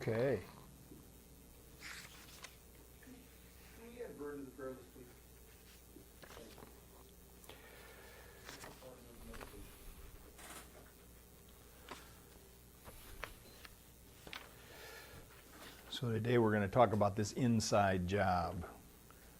Okay. Can you add Vern to the prayer list, please? So today we're going to talk about this inside job.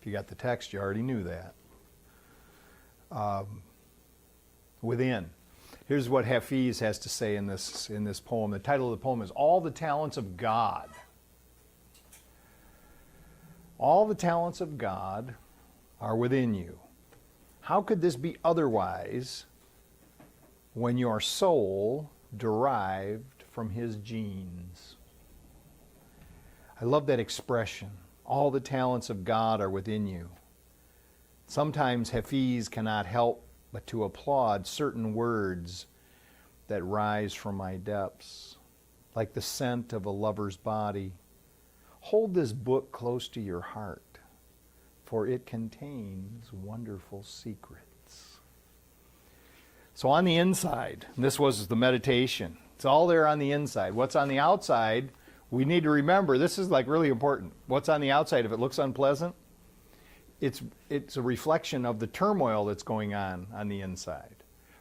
If you got the text, you already knew that. Within. Here's what Hafiz has to say in this poem. The title of the poem is All the Talents of God. All the talents of God are within you. How could this be otherwise when your soul derived from his genes? I love that expression. All the talents of God are within you. Sometimes Hafiz cannot help but to applaud certain words that rise from my depths, like the scent of a lover's body. Hold this book close to your heart, for it contains wonderful secrets. So on the inside, this was the meditation. It's all there on the inside. What's on the outside, we need to remember, this is like really important. What's on the outside, if it looks unpleasant, it's a reflection of the turmoil that's going on the inside.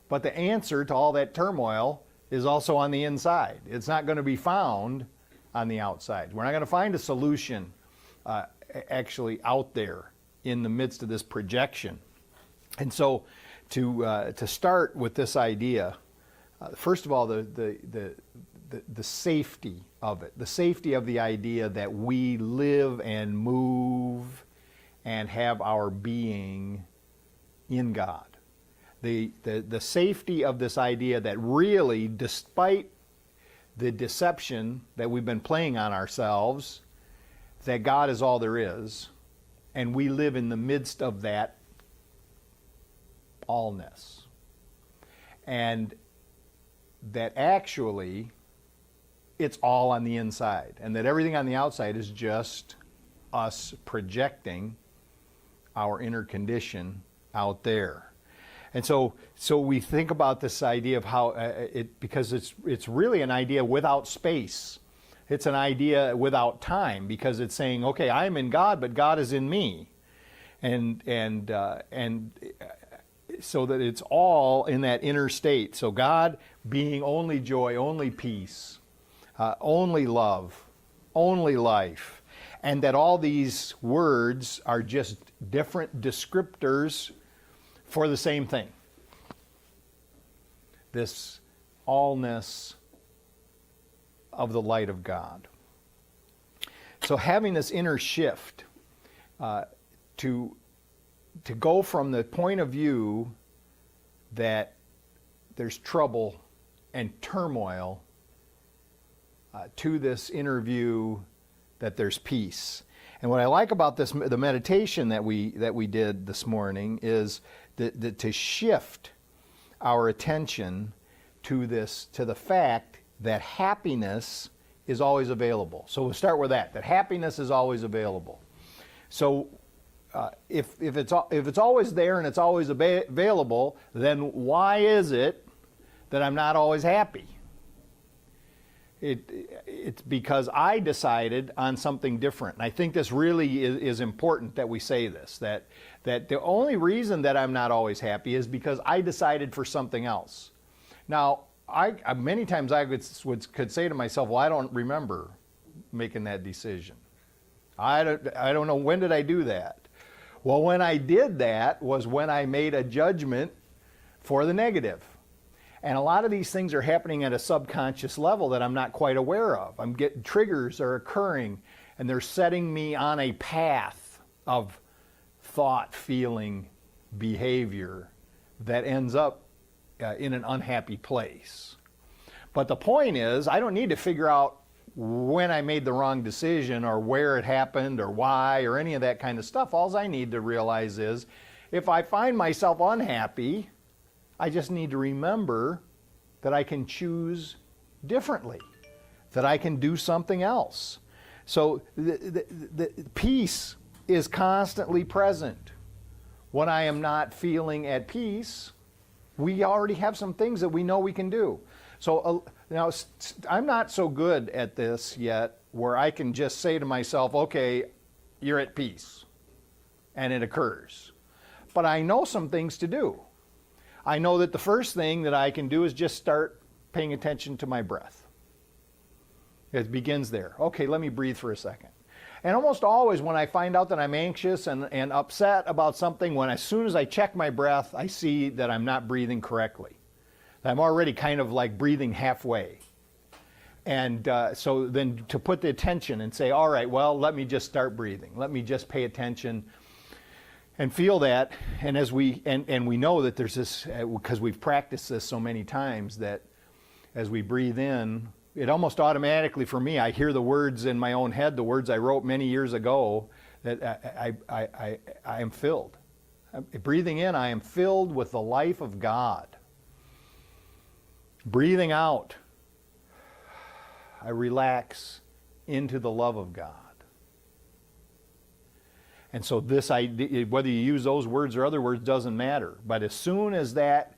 But the answer to all that turmoil is also on the inside. It's not going to be found on the outside. We're not going to find a solution actually out there in the midst of this projection. And so to start with this idea, first of all, the safety of it, the safety of the idea that we live and move and have our being in God. The safety of this idea that really, despite the deception that we've been playing on ourselves, that God is all there is, and we live in the midst of that allness. And that actually, it's all on the inside, and that everything on the outside is just us projecting our inner condition out there. And so we think about this idea of how because it's really an idea without space. It's an idea without time, because it's saying, okay, I am in God, but God is in me, and so that it's all in that inner state. So God being only joy, only peace, only love, only life. And that all these words are just different descriptors for the same thing. This allness of the light of God. So having this inner shift to go from the point of view that there's trouble and turmoil to this inner view that there's peace. And what I like about this, the meditation that we did this morning, is to shift our attention to the fact that happiness is always available. So we'll start with that happiness is always available. So if it's always there and it's always available, then why is it that I'm not always happy? It's because I decided on something different. And I think this really is important that we say this, that the only reason that I'm not always happy is because I decided for something else. Now, many times I could say to myself, well, I don't remember making that decision. I don't know, when did I do that? Well, when I did that was when I made a judgment for the negative. And a lot of these things are happening at a subconscious level that I'm not quite aware of. I'm getting triggers are occurring, and they're setting me on a path of thought, feeling, behavior that ends up in an unhappy place. But the point is, I don't need to figure out when I made the wrong decision or where it happened or why or any of that kind of stuff. All I need to realize is, if I find myself unhappy, I just need to remember that I can choose differently, that I can do something else. So the peace is constantly present. When I am not feeling at peace, we already have some things that we know we can do. So now I'm not so good at this yet where I can just say to myself, okay, you're at peace, and it occurs. But I know some things to do. I know that the first thing that I can do is just start paying attention to my breath. It begins there. Okay, let me breathe for a second. And almost always when I find out that I'm anxious and upset about something, as soon as I check my breath, I see that I'm not breathing correctly. I'm already kind of like breathing halfway. And so then to put the attention and say, all right, well, let me just start breathing. Let me just pay attention and feel that. And as we know that there's this, because we've practiced this so many times, that as we breathe in, it almost automatically for me, I hear the words in my own head, the words I wrote many years ago, that I am filled. Breathing in, I am filled with the life of God. Breathing out, I relax into the love of God. And so this idea, whether you use those words or other words, doesn't matter. But as soon as that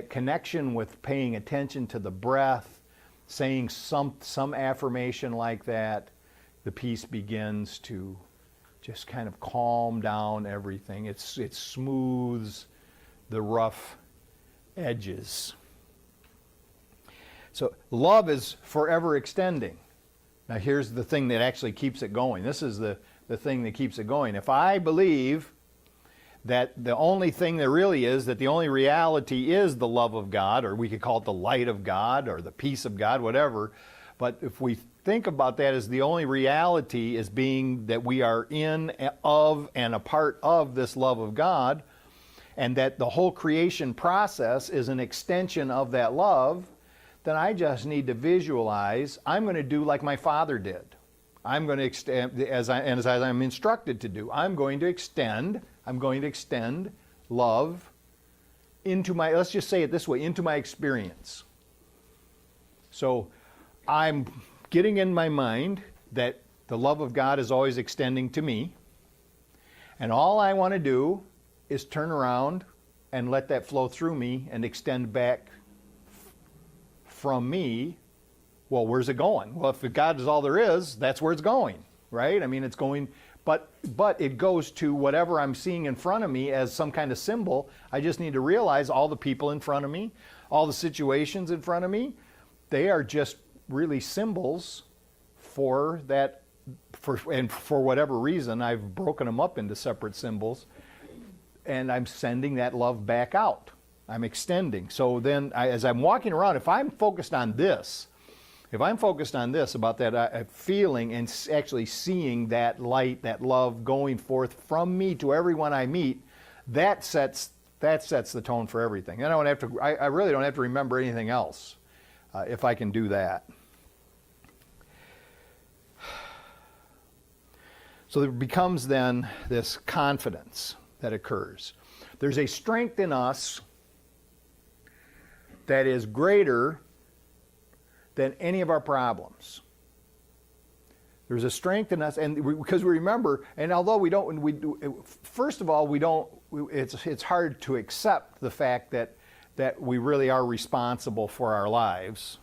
connection with paying attention to the breath, saying some affirmation like that, the peace begins to just kind of calm down everything. It smooths the rough edges. So love is forever extending. Now here's the thing that actually keeps it going. This is the thing that keeps it going. If I believe that the only thing there really is, that the only reality is the love of God, or we could call it the light of God, or the peace of God, whatever. But if we think about that as the only reality as being that we are in, of, and a part of this love of God, and that the whole creation process is an extension of that love, then I just need to visualize, I'm going to do like my Father did. I'm going to extend, as I'm instructed to do, I'm going to extend love into my, let's just say it this way, into my experience. So I'm getting in my mind that the love of God is always extending to me, and all I want to do is turn around and let that flow through me and extend back from me. Well, where's it going? Well, if God is all there is, that's where it's going, right? I mean, it's going, but it goes to whatever I'm seeing in front of me as some kind of symbol. I just need to realize all the people in front of me, all the situations in front of me, they are just really symbols for that, and for whatever reason, I've broken them up into separate symbols, and I'm sending that love back out. I'm extending. So then, as I'm walking around, if I'm focused on this, about that feeling and actually seeing that light, that love going forth from me to everyone I meet, that sets the tone for everything. I really don't have to remember anything else if I can do that. So there becomes then this confidence that occurs. There's a strength in us that is greater than any of our problems. There's a strength in us, and because we remember, and although first of all, it's hard to accept the fact that we really are responsible for our lives,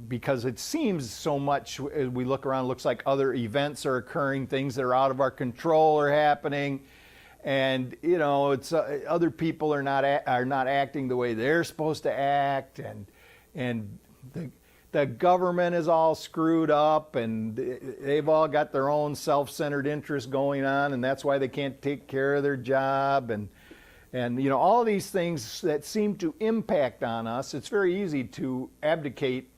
because it seems so much as we look around, it looks like other events are occurring, things that are out of our control are happening, and it's other people are not acting the way they're supposed to act, and the government is all screwed up, and they've all got their own self-centered interests going on, and that's why they can't take care of their job, and all these things that seem to impact on us. It's very easy to abdicate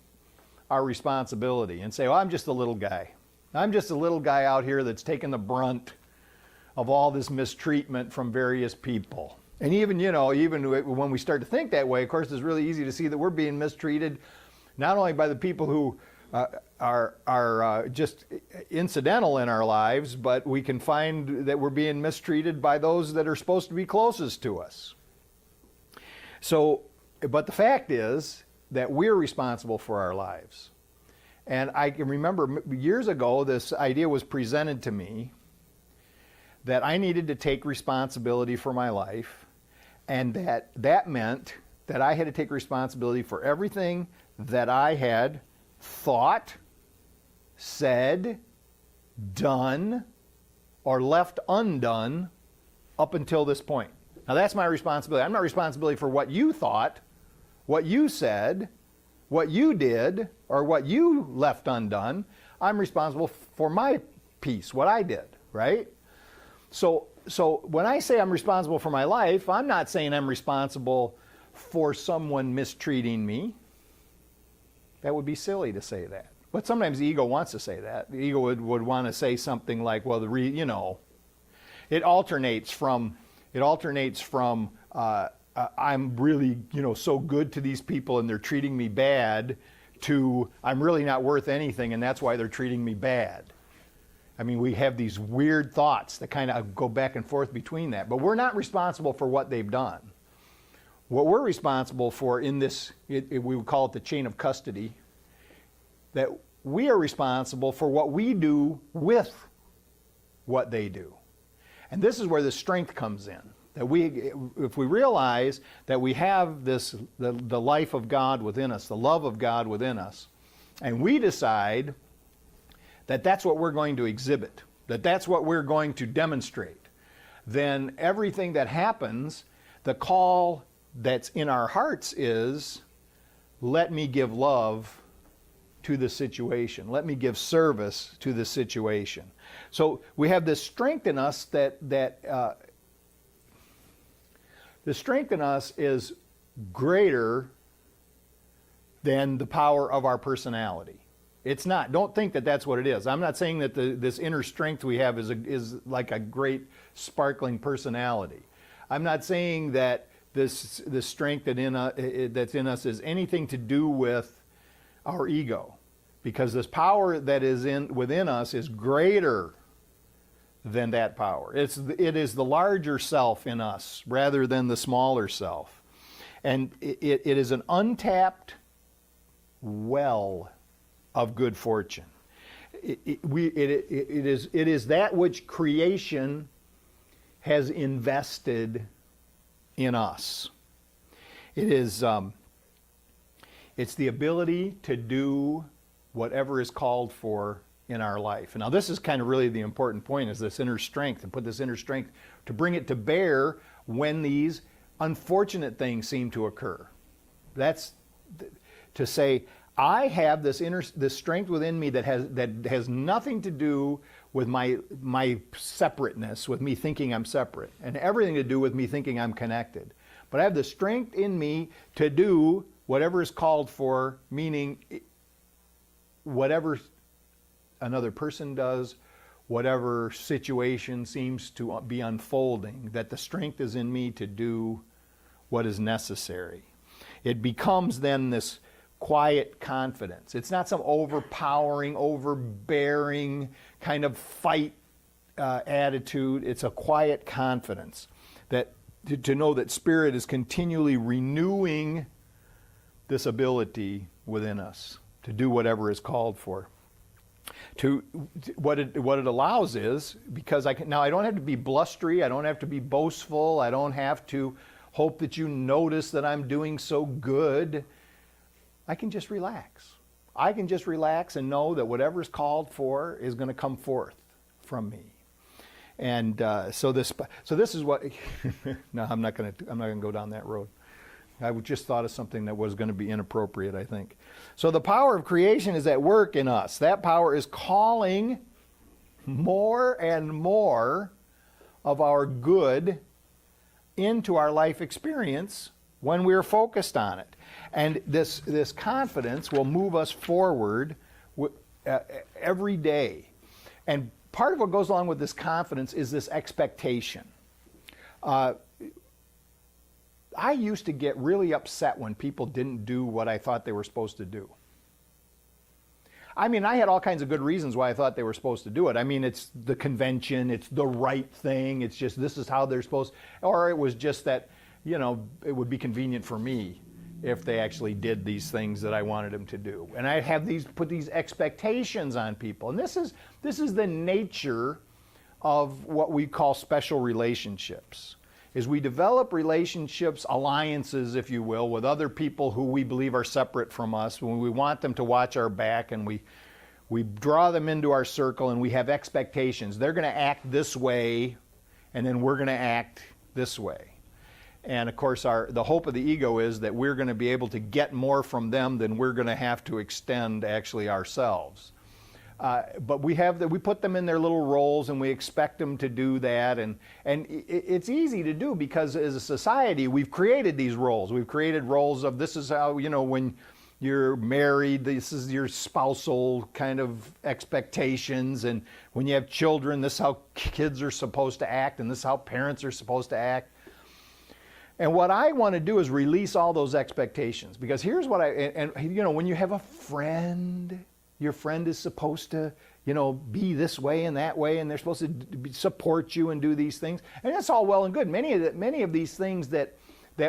our responsibility and say, well, I'm just a little guy. I'm just a little guy out here that's taking the brunt of all this mistreatment from various people. And even when we start to think that way, of course, it's really easy to see that we're being mistreated not only by the people who are just incidental in our lives, but we can find that we're being mistreated by those that are supposed to be closest to us. So, but the fact is that we're responsible for our lives. And I can remember years ago, this idea was presented to me that I needed to take responsibility for my life, and that meant that I had to take responsibility for everything that I had thought, said, done, or left undone up until this point. Now that's my responsibility. I'm not responsible for what you thought, what you said, what you did, or what you left undone. I'm responsible for my piece, what I did, right? So when I say I'm responsible for my life, I'm not saying I'm responsible for someone mistreating me. That would be silly to say that. But sometimes the ego wants to say that. The ego would want to say something like, well, it alternates from I'm really, so good to these people and they're treating me bad, to I'm really not worth anything and that's why they're treating me bad. I mean, we have these weird thoughts that kind of go back and forth between that. But we're not responsible for what they've done. What we're responsible for in this, we would call it the chain of custody, that we are responsible for what we do with what they do. And this is where the strength comes in. That if we realize that we have this, the life of God within us, the love of God within us, and we decide that that's what we're going to exhibit, that that's what we're going to demonstrate, then everything that happens, the call that's in our hearts is, let me give love to the situation. Let me give service to the situation. So we have this strength in us the strength in us is greater than the power of our personality. It's not. Don't think that that's what it is. I'm not saying that this inner strength we have is like a great sparkling personality. I'm not saying that this strength that's in us is anything to do with our ego, because this power that is within us is greater than that power. It is the larger self in us rather than the smaller self, and it is an untapped well of good fortune. It is that which creation has invested in us. It's the ability to do whatever is called for in our life. And now this is kind of really the important point, is this inner strength, and put this inner strength to bring it to bear when these unfortunate things seem to occur. That's to say, I have this strength within me that has nothing to do with my separateness, with me thinking I'm separate, and everything to do with me thinking I'm connected. But I have the strength in me to do whatever is called for, meaning whatever another person does, whatever situation seems to be unfolding, that the strength is in me to do what is necessary. It becomes then this quiet confidence. It's not some overpowering, overbearing kind of fight attitude. It's a quiet confidence that to know that Spirit is continually renewing this ability within us to do whatever is called for. What it allows is, because I don't have to be blustery, I don't have to be boastful, I don't have to hope that you notice that I'm doing so good. I can just relax. I can just relax and know that whatever is called for is going to come forth from me. And so this is what. No, I'm not going to go down that road. I just thought of something that was going to be inappropriate, I think. So the power of creation is at work in us. That power is calling more and more of our good into our life experience when we're focused on it. And this confidence will move us forward every day. And part of what goes along with this confidence is this expectation. I used to get really upset when people didn't do what I thought they were supposed to do. I mean, I had all kinds of good reasons why I thought they were supposed to do it. I mean, it's the convention, it's the right thing, it's just this is how they're supposed, or it was just that, it would be convenient for me if they actually did these things that I wanted them to do. And I have put these expectations on people. And this is the nature of what we call special relationships. Is we develop relationships, alliances, if you will, with other people who we believe are separate from us, when we want them to watch our back, and we We draw them into our circle and we have expectations. They're going to act this way, and then we're going to act this way. And of course, the hope of the ego is that we're going to be able to get more from them than we're going to have to extend actually ourselves. But we put them in their little roles, and we expect them to do that. And it's easy to do because as a society, we've created these roles. We've created roles of this is how, when you're married, this is your spousal kind of expectations. And when you have children, this is how kids are supposed to act, and this is how parents are supposed to act. And what I want to do is release all those expectations, because here's what when you have a friend, your friend is supposed to, be this way and that way, and they're supposed to support you and do these things. And that's all well and good. Many of these things that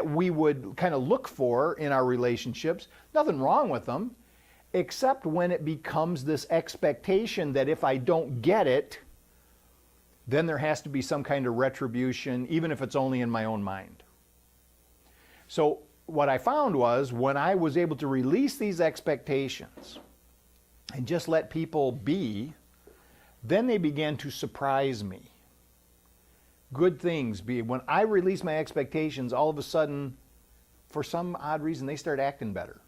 we would kind of look for in our relationships, nothing wrong with them, except when it becomes this expectation that if I don't get it, then there has to be some kind of retribution, even if it's only in my own mind. So what I found was when I was able to release these expectations and just let people be, then they began to surprise me. Good things when I release my expectations, all of a sudden, for some odd reason, they start acting better.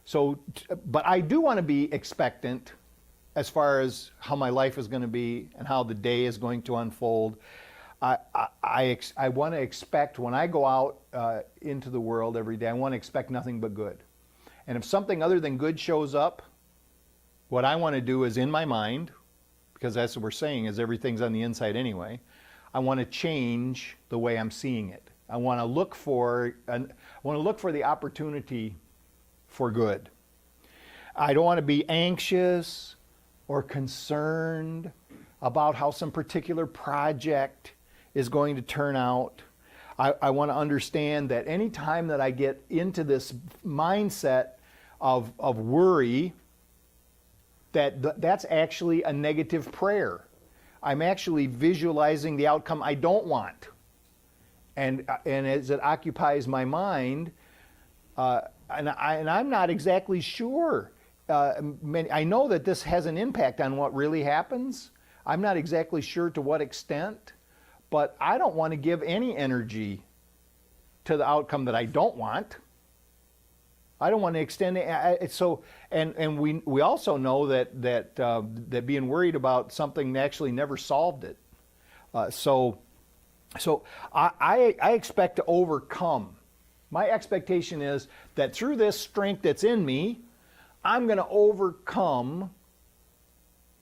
So, but I do want to be expectant as far as how my life is going to be and how the day is going to unfold. I want to expect, when I go out into the world every day, I want to expect nothing but good. And if something other than good shows up, what I want to do is in my mind, because that's what we're saying, is everything's on the inside anyway, I want to change the way I'm seeing it. I want to look for the opportunity for good. I don't want to be anxious or concerned about how some particular project is going to turn out. I want to understand that any time that I get into this mindset of worry, that's actually a negative prayer. I'm actually visualizing the outcome I don't want. And as it occupies my mind, and I'm not exactly sure. I know that this has an impact on what really happens. I'm not exactly sure to what extent, but I don't want to give any energy to the outcome that I don't want. I don't want to extend it. And we also know that being worried about something actually never solved it. So I expect to overcome. My expectation is that through this strength that's in me, I'm going to overcome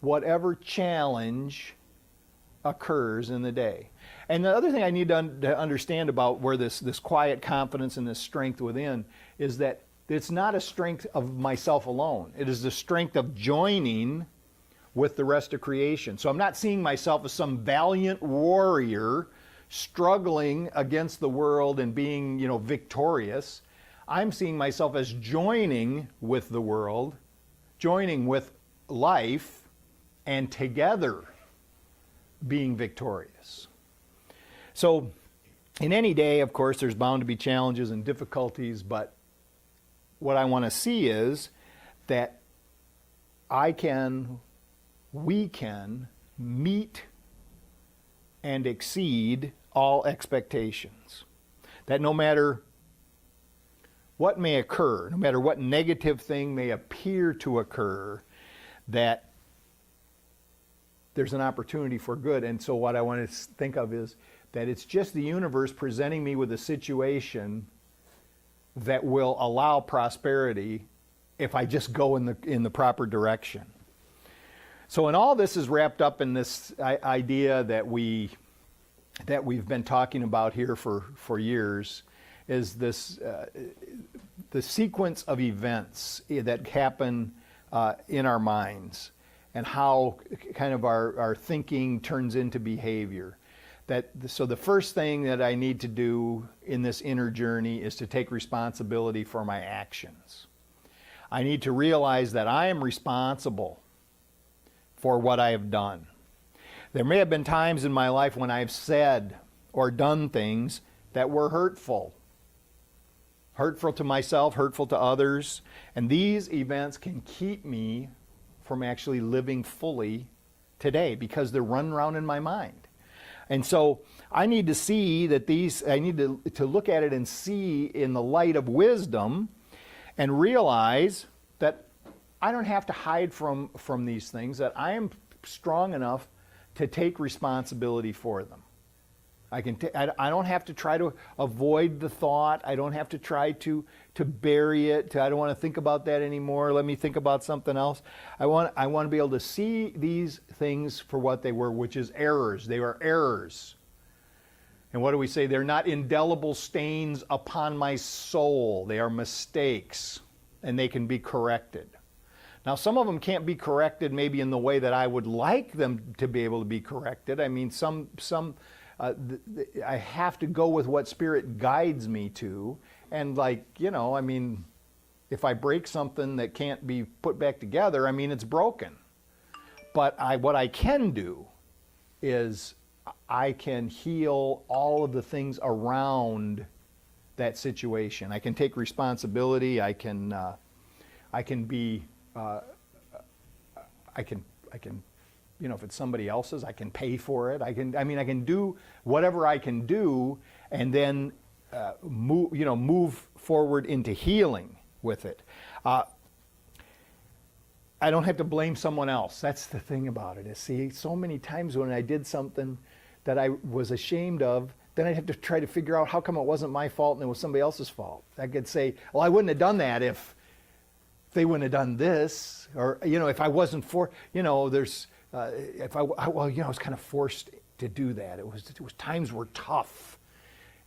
whatever challenge occurs in the day. And the other thing I need to understand about where this quiet confidence and this strength within is that it's not a strength of myself alone. It is the strength of joining with the rest of creation. So I'm not seeing myself as some valiant warrior struggling against the world and being, victorious. I'm seeing myself as joining with the world, joining with life, and together being victorious. So in any day, of course, there's bound to be challenges and difficulties, but what I want to see is that we can meet and exceed all expectations. That no matter what may occur, no matter what negative thing may appear to occur, that there's an opportunity for good. And so what I want to think of is that it's just the universe presenting me with a situation that will allow prosperity if I just go in the proper direction. So, and all this is wrapped up in this idea that we've been talking about here for years, is this the sequence of events that happen in our minds, and how kind of our thinking turns into behavior. So the first thing that I need to do in this inner journey is to take responsibility for my actions. I need to realize that I am responsible for what I have done. There may have been times in my life when I've said or done things that were hurtful. hurtful to myself, hurtful to others. And these events can keep me from actually living fully today because they're running around in my mind. And so I need to see that I need to look at it and see in the light of wisdom and realize that I don't have to hide from these things, that I am strong enough to take responsibility for them. I don't have to try to avoid the thought. I don't have to try to bury it. I don't want to think about that anymore. Let me think about something else. I want to be able to see these things for what they were, which is errors. They are errors. And what do we say? They're not indelible stains upon my soul. They are mistakes, and they can be corrected. Now, some of them can't be corrected maybe in the way that I would like them to be able to be corrected. I mean, I have to go with what Spirit guides me to. And if I break something that can't be put back together, it's broken. But what I can do is I can heal all of the things around that situation. I can take responsibility. I can be, if it's somebody else's, I can pay for it. I can do whatever I can do, and then move forward into healing with it. I don't have to blame someone else. That's the thing about it. See, so many times when I did something that I was ashamed of, then I'd have to try to figure out how come it wasn't my fault and it was somebody else's fault. I could say, well, I wouldn't have done that if they wouldn't have done this, or if I wasn't I was kind of forced to do that. It was times were tough,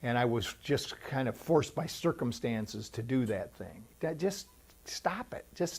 and I was just kind of forced by circumstances to do that thing. Just stop it. Just